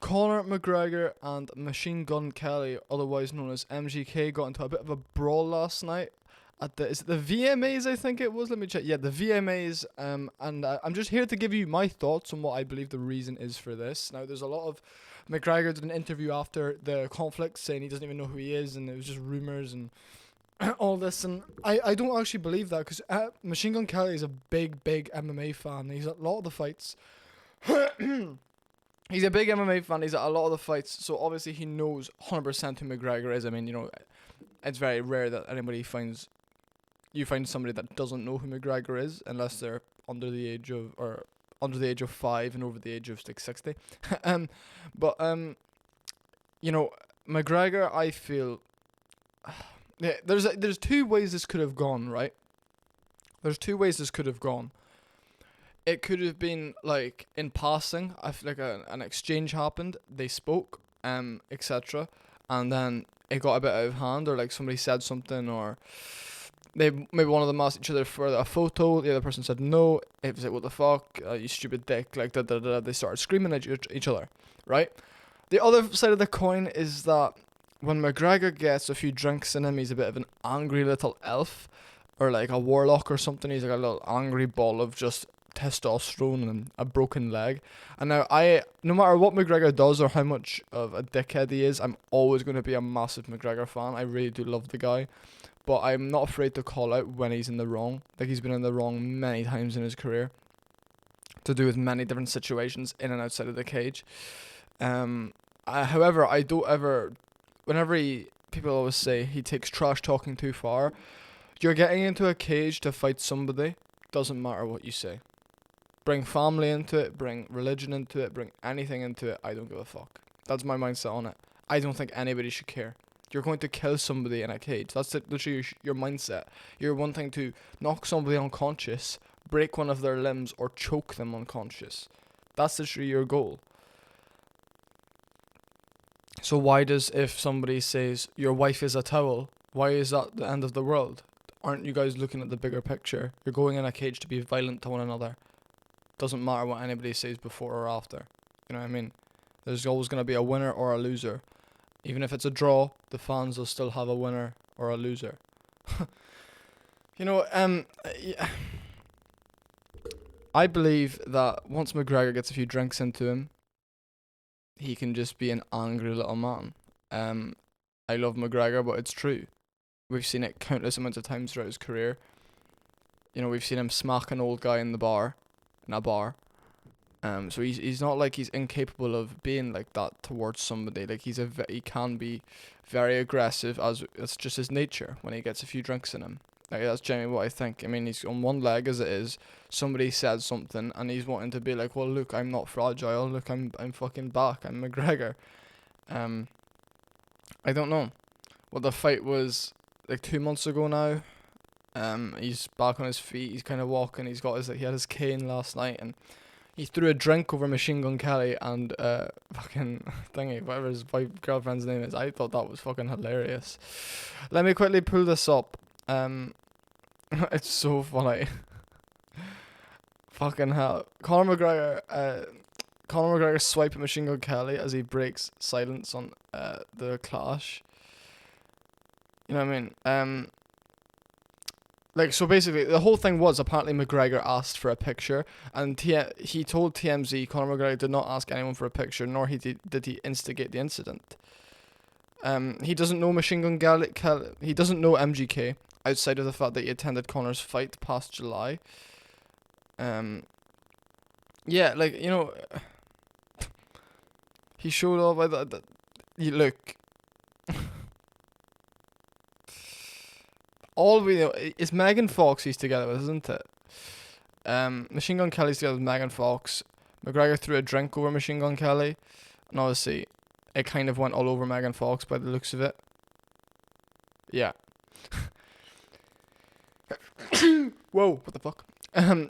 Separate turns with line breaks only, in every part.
Conor McGregor and Machine Gun Kelly, otherwise known as MGK, got into a bit of a brawl last night at is it the VMAs? I think it was. Let me check. Yeah, the VMAs. And I'm just here to give you my thoughts on what I believe the reason is for this. Now, there's a lot of McGregor did an interview after the conflict saying he doesn't even know who he is, and it was just rumors and all this, and I don't actually believe that because Machine Gun Kelly is a big MMA fan. He's at a lot of the fights. He's a big MMA fan. He's at a lot of the fights, so obviously he knows 100% who McGregor is. I mean, it's very rare that you find somebody that doesn't know who McGregor is unless they're under the age of 5 and over the age of like 60. But McGregor, I feel there's two ways this could have gone, right? There's two ways this could have gone. It could have been like in passing. I feel like an exchange happened. They spoke, etc. And then it got a bit out of hand, or like somebody said something, or maybe one of them asked each other for a photo. The other person said no. It was like, what the fuck, you stupid dick, like da. They started screaming at each other, right? The other side of the coin is that when McGregor gets a few drinks in him, he's a bit of an angry little elf, or like a warlock or something. He's like a little angry ball of just testosterone and a broken leg. And now no matter what McGregor does or how much of a dickhead he is, I'm always going to be a massive McGregor fan. I really do love the guy, but I'm not afraid to call out when he's in the wrong. Like, he's been in the wrong many times in his career to do with many different situations in and outside of the cage. However, I don't ever, people always say he takes trash talking too far. You're getting into a cage to fight somebody, doesn't matter what you say. Bring family into it, bring religion into it, bring anything into it, I don't give a fuck. That's my mindset on it. I don't think anybody should care. You're going to kill somebody in a cage. That's literally your mindset. You're wanting to knock somebody unconscious, break one of their limbs, or choke them unconscious. That's literally your goal. So if somebody says, your wife is a towel, why is that the end of the world? Aren't you guys looking at the bigger picture? You're going in a cage to be violent to one another. Doesn't matter what anybody says before or after. You know what I mean? There's always going to be a winner or a loser. Even if it's a draw, the fans will still have a winner or a loser. Yeah. I believe that once McGregor gets a few drinks into him, he can just be an angry little man. I love McGregor, but it's true. We've seen it countless amounts of times throughout his career. We've seen him smack an old guy in a bar. So he's not like he's incapable of being like that towards somebody. Like, he can be very aggressive, as it's just his nature when he gets a few drinks in him. Like, that's genuinely what I think. I mean, he's on one leg as it is. Somebody said something, and he's wanting to be like, well, look, I'm not fragile. Look, I'm fucking back. I'm McGregor. I don't know. Well, the fight was like 2 months ago now. He's back on his feet. He's kind of walking. He had his cane last night, and he threw a drink over Machine Gun Kelly and fucking thingy, whatever his girlfriend's name is. I thought that was fucking hilarious. Let me quickly pull this up. It's so funny. Fucking hell. Conor McGregor swiping Machine Gun Kelly as he breaks silence on the clash. You know what I mean? So basically, the whole thing was apparently McGregor asked for a picture, and he told TMZ Conor McGregor did not ask anyone for a picture, nor did he instigate the incident. He doesn't know Machine Gun Kelly. He doesn't know MGK outside of the fact that he attended Conor's fight past July. Yeah, he showed up by that. Look. All we know is Megan Fox he's together with, isn't it? Machine Gun Kelly's together with Megan Fox. McGregor threw a drink over Machine Gun Kelly, and obviously it kind of went all over Megan Fox by the looks of it. Yeah. Whoa, what the fuck?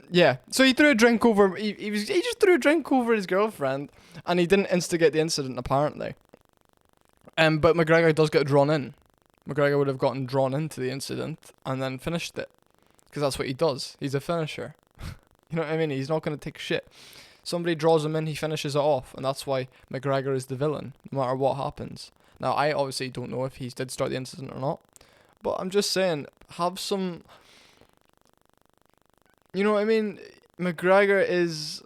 Yeah. So he threw a drink over. He just threw a drink over his girlfriend, and he didn't instigate the incident apparently. But McGregor does get drawn in. McGregor would have gotten drawn into the incident and then finished it, because that's what he does. He's a finisher. You know what I mean? He's not going to take shit. Somebody draws him in, he finishes it off, and that's why McGregor is the villain, no matter what happens. Now, I obviously don't know if he did start the incident or not, but I'm just saying, have some... You know what I mean? McGregor is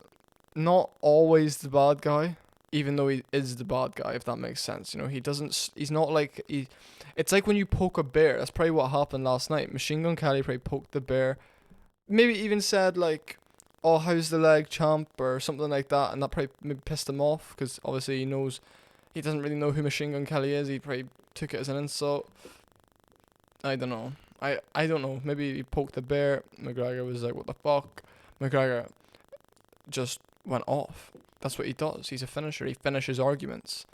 not always the bad guy, even though he is the bad guy, if that makes sense. You know, he's not like... It's like when you poke a bear. That's probably what happened last night. Machine Gun Kelly probably poked the bear. Maybe even said, like, oh, how's the leg, champ, or something like that, and that probably maybe pissed him off, because obviously he doesn't really know who Machine Gun Kelly is. He probably took it as an insult. I don't know. I don't know. Maybe he poked the bear. McGregor was like, what the fuck? McGregor just went off. That's what he does. He's a finisher. He finishes arguments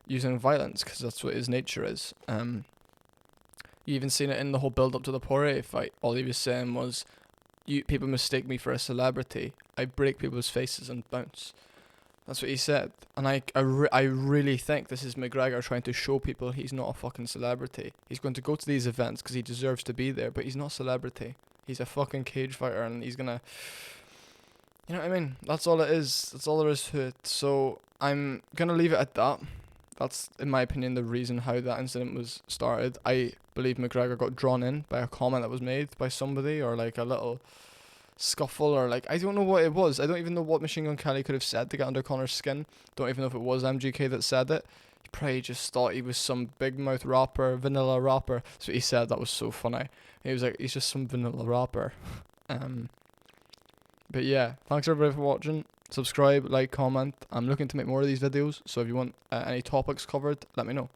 using violence, because that's what his nature is. You even seen it in the whole build up to the Poirier fight. All he was saying was, people mistake me for a celebrity. I break people's faces and bounce. That's what he said. And I really think this is McGregor trying to show people he's not a fucking celebrity. He's going to go to these events because he deserves to be there, but he's not a celebrity. He's a fucking cage fighter, and he's gonna... You know what I mean? That's all it is. That's all there is to it. So I'm gonna leave it at that. That's, in my opinion, the reason how that incident was started. I believe McGregor got drawn in by a comment that was made by somebody, or like a little scuffle, or like, I don't know what it was. I don't even know what Machine Gun Kelly could have said to get under Conor's skin. Don't even know if it was MGK that said it. He probably just thought he was some big mouth rapper, vanilla rapper. That's what he said. That was so funny. He was like, he's just some vanilla rapper. But yeah, thanks everybody for watching. Subscribe, like, comment. I'm looking to make more of these videos, so if you want any topics covered, let me know.